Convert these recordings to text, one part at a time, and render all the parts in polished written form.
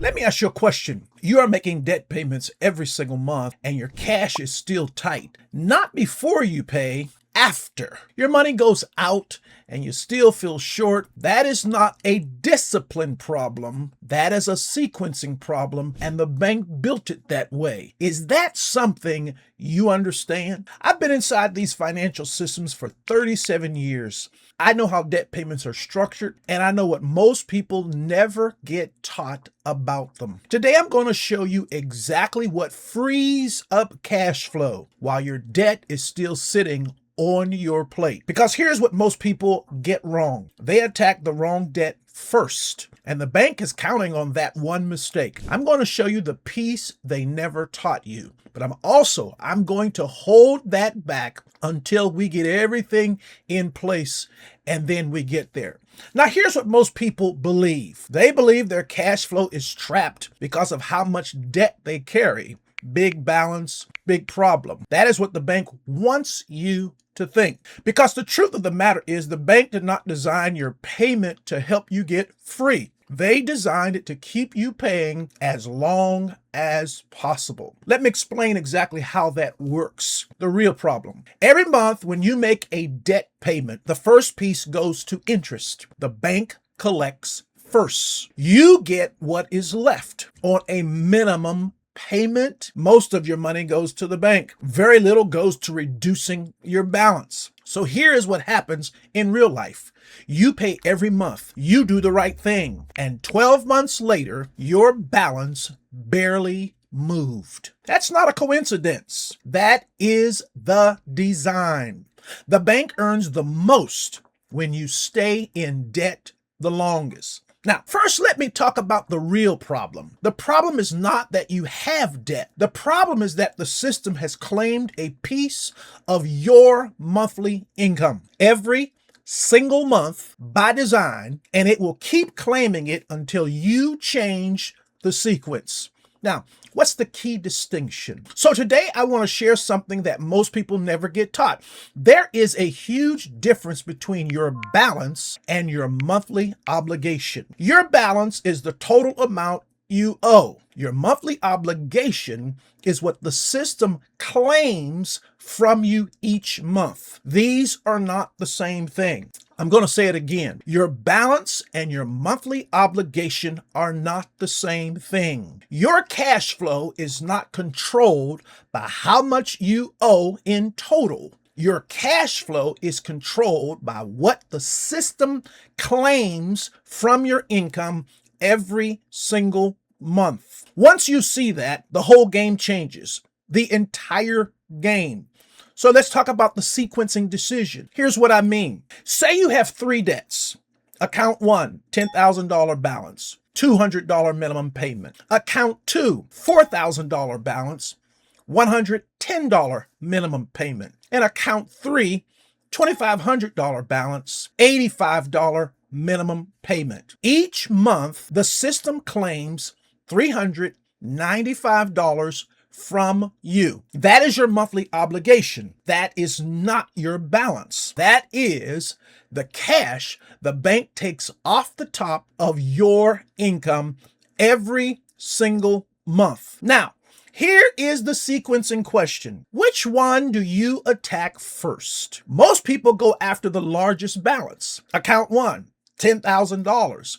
Let me ask you a question. You are making debt payments every single month and your cash is still tight. Not before you pay, after. Your money goes out and you still feel short. That is not a discipline problem. That is a sequencing problem, and the bank built it that way. Is that something you understand? I've been inside these financial systems for 37 years. I know how debt payments are structured, and I know what most people never get taught about them. Today, I'm going to show you exactly what frees up cash flow while your debt is still sitting on your plate. Because here's what most people get wrong. They attack the wrong debt first, and the bank is counting on that one mistake. I'm going to show you the piece they never taught you, but I'm going to hold that back until we get everything in place, and then we get there. Now, here's what most people believe. They believe their cash flow is trapped because of how much debt they carry. Big balance, big problem. That is what the bank wants you to think. Because the truth of the matter is the bank did not design your payment to help you get free. They designed it to keep you paying as long as possible. Let me explain exactly how that works. The real problem. Every month when you make a debt payment, the first piece goes to interest. The bank collects first. You get what is left on a minimum payment. Most of your money goes to the bank. Very little goes to reducing your balance. So here is what happens in real life. You pay every month. You do the right thing. And 12 months later, your balance barely moved. That's not a coincidence. That is the design. The bank earns the most when you stay in debt the longest. Now, first, let me talk about the real problem. The problem is not that you have debt. The problem is that the system has claimed a piece of your monthly income every single month by design, and it will keep claiming it until you change the sequence. Now, what's the key distinction? So today I want to share something that most people never get taught. There is a huge difference between your balance and your monthly obligation. Your balance is the total amount you owe. Your monthly obligation is what the system claims from you each month. These are not the same thing. I'm going to say it again. Your balance and your monthly obligation are not the same thing. Your cash flow is not controlled by how much you owe in total. Your cash flow is controlled by what the system claims from your income every single month. Once you see that, the whole game changes. The entire game. So let's talk about the sequencing decision. Here's what I mean. Say you have 3 debts. Account 1, $10,000 balance, $200 minimum payment. Account 2, $4,000 balance, $110 minimum payment. And account 3, $2,500 balance, $85 minimum payment. Each month, the system claims $395 from you. That is your monthly obligation. That is not your balance. That is the cash the bank takes off the top of your income every single month. Now, here is the sequencing question. Which one do you attack first? Most people go after the largest balance. Account 1, $10,000.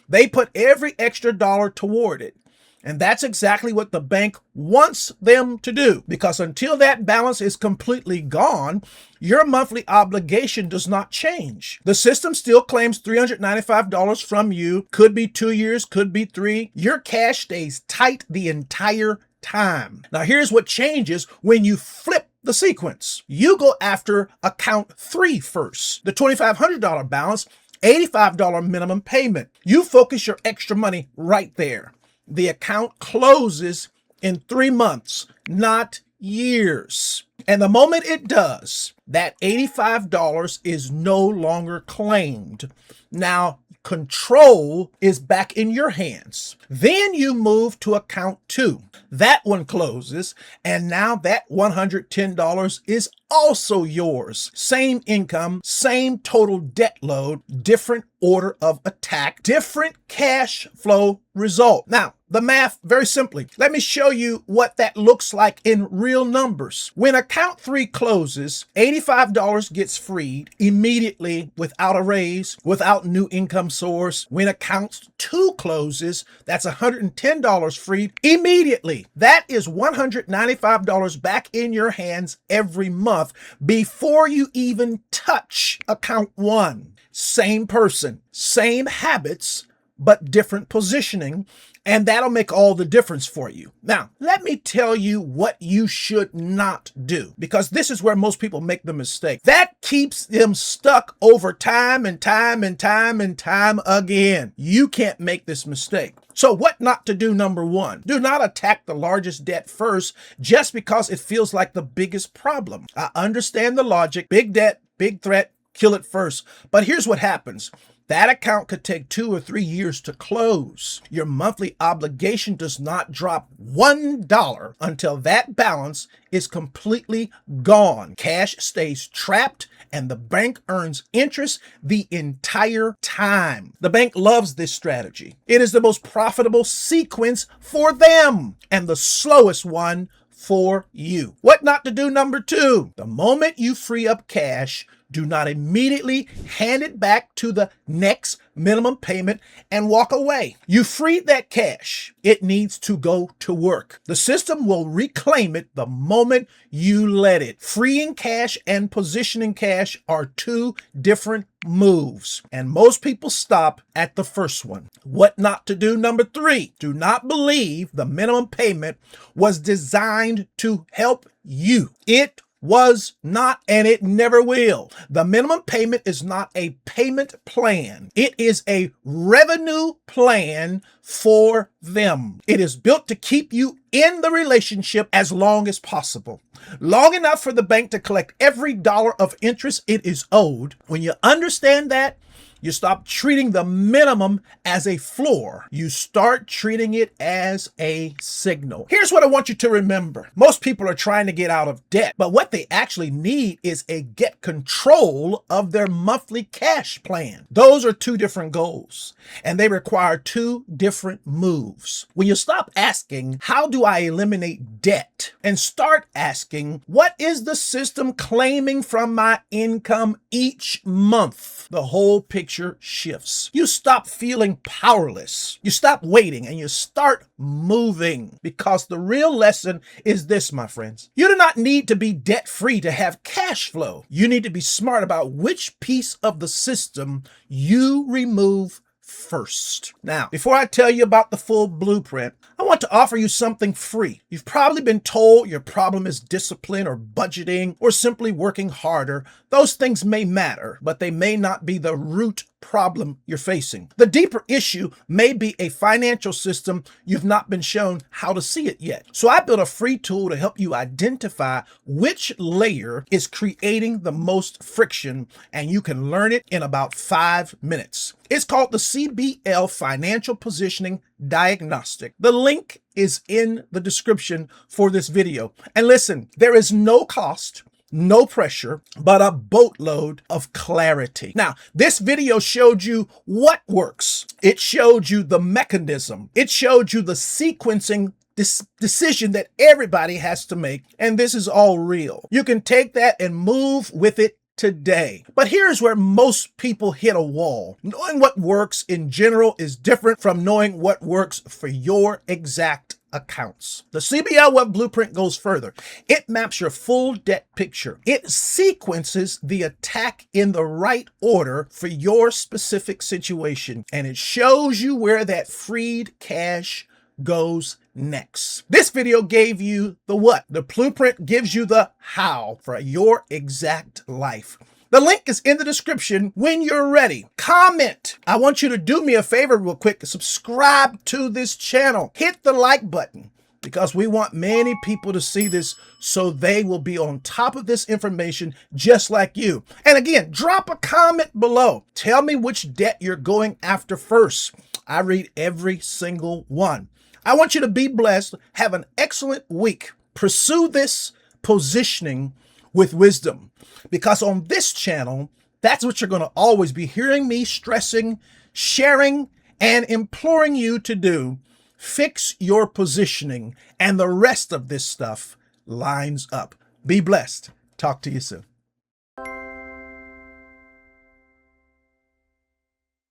They put every extra dollar toward it. And that's exactly what the bank wants them to do, because until that balance is completely gone, your monthly obligation does not change. The system still claims $395 from you. Could be 2 years, could be 3. Your cash stays tight the entire time. Now, here's what changes when you flip the sequence. You go after account 3 first, the $2,500 balance, $85 minimum payment. You focus your extra money right there. The account closes in 3 months, not years. And the moment it does, that $85 is no longer claimed. Now, control is back in your hands. Then you move to account 2. That one closes, and now that $110 is also yours. Same income, same total debt load, different order of attack, different cash flow result. Now, the math very simply. Let me show you what that looks like in real numbers. When account 3 closes, $85 gets freed immediately without a raise, without new income source. When account 2 closes, that's $110 freed immediately. That is $195 back in your hands every month before you even touch account 1. Same person, same habits, but different positioning, and that'll make all the difference for you. Now, let me tell you what you should not do, because this is where most people make the mistake. That keeps them stuck over time and time and time and time again. You can't make this mistake. So what not to do, number 1, do not attack the largest debt first just because it feels like the biggest problem. I understand the logic, big debt, big threat, kill it first. But here's what happens. That account could take 2 or 3 years to close. Your monthly obligation does not drop $1 until that balance is completely gone. Cash stays trapped and the bank earns interest the entire time. The bank loves this strategy. It is the most profitable sequence for them and the slowest one for you. What not to do, number 2. The moment you free up cash, do not immediately hand it back to the next minimum payment and walk away. You freed that cash. It needs to go to work. The system will reclaim it the moment you let it. Freeing cash and positioning cash are 2 different moves, and most people stop at the first one. What not to do, number 3. Do not believe the minimum payment was designed to help you. It was not, and it never will. The minimum payment is not a payment plan. It is a revenue plan for them. It is built to keep you in the relationship as long as possible. Long enough for the bank to collect every dollar of interest it is owed. When you understand that, you stop treating the minimum as a floor. You start treating it as a signal. Here's what I want you to remember. Most people are trying to get out of debt, but what they actually need is a get control of their monthly cash plan. Those are 2 different goals, and they require 2 different moves. When you stop asking, how do I eliminate debt? And start asking, what is the system claiming from my income each month? The whole picture shifts. You stop feeling powerless. You stop waiting and you start moving, because the real lesson is this, my friends. You do not need to be debt free to have cash flow. You need to be smart about which piece of the system you remove first. Now, before I tell you about the full blueprint, I want to offer you something free. You've probably been told your problem is discipline or budgeting or simply working harder. Those things may matter, but they may not be the root problem you're facing. The deeper issue may be a financial system you've not been shown how to see it yet. So I built a free tool to help you identify which layer is creating the most friction, and you can learn it in about 5 minutes. It's called the CBL Financial Positioning Diagnostic. The link is in the description for this video. And listen, there is no cost, no pressure, but a boatload of clarity. Now, this video showed you what works. It showed you the mechanism. It showed you the sequencing decision that everybody has to make. And this is all real. You can take that and move with it today. But here's where most people hit a wall. Knowing what works in general is different from knowing what works for your exact accounts. The CBL Wealth Blueprint goes further. It maps your full debt picture. It sequences the attack in the right order for your specific situation, and it shows you where that freed cash goes next. This video gave you the what. The blueprint gives you the how for your exact life. The link is in the description when you're ready. Comment. I want you to do me a favor real quick. Subscribe to this channel. Hit the like button, because we want many people to see this so they will be on top of this information just like you. And again, drop a comment below. Tell me which debt you're going after first. I read every single one. I want you to be blessed. Have an excellent week. Pursue this positioning with wisdom, because on this channel, that's what you're going to always be hearing me stressing, sharing, and imploring you to do. Fix your positioning, and the rest of this stuff lines up. Be blessed. Talk to you soon.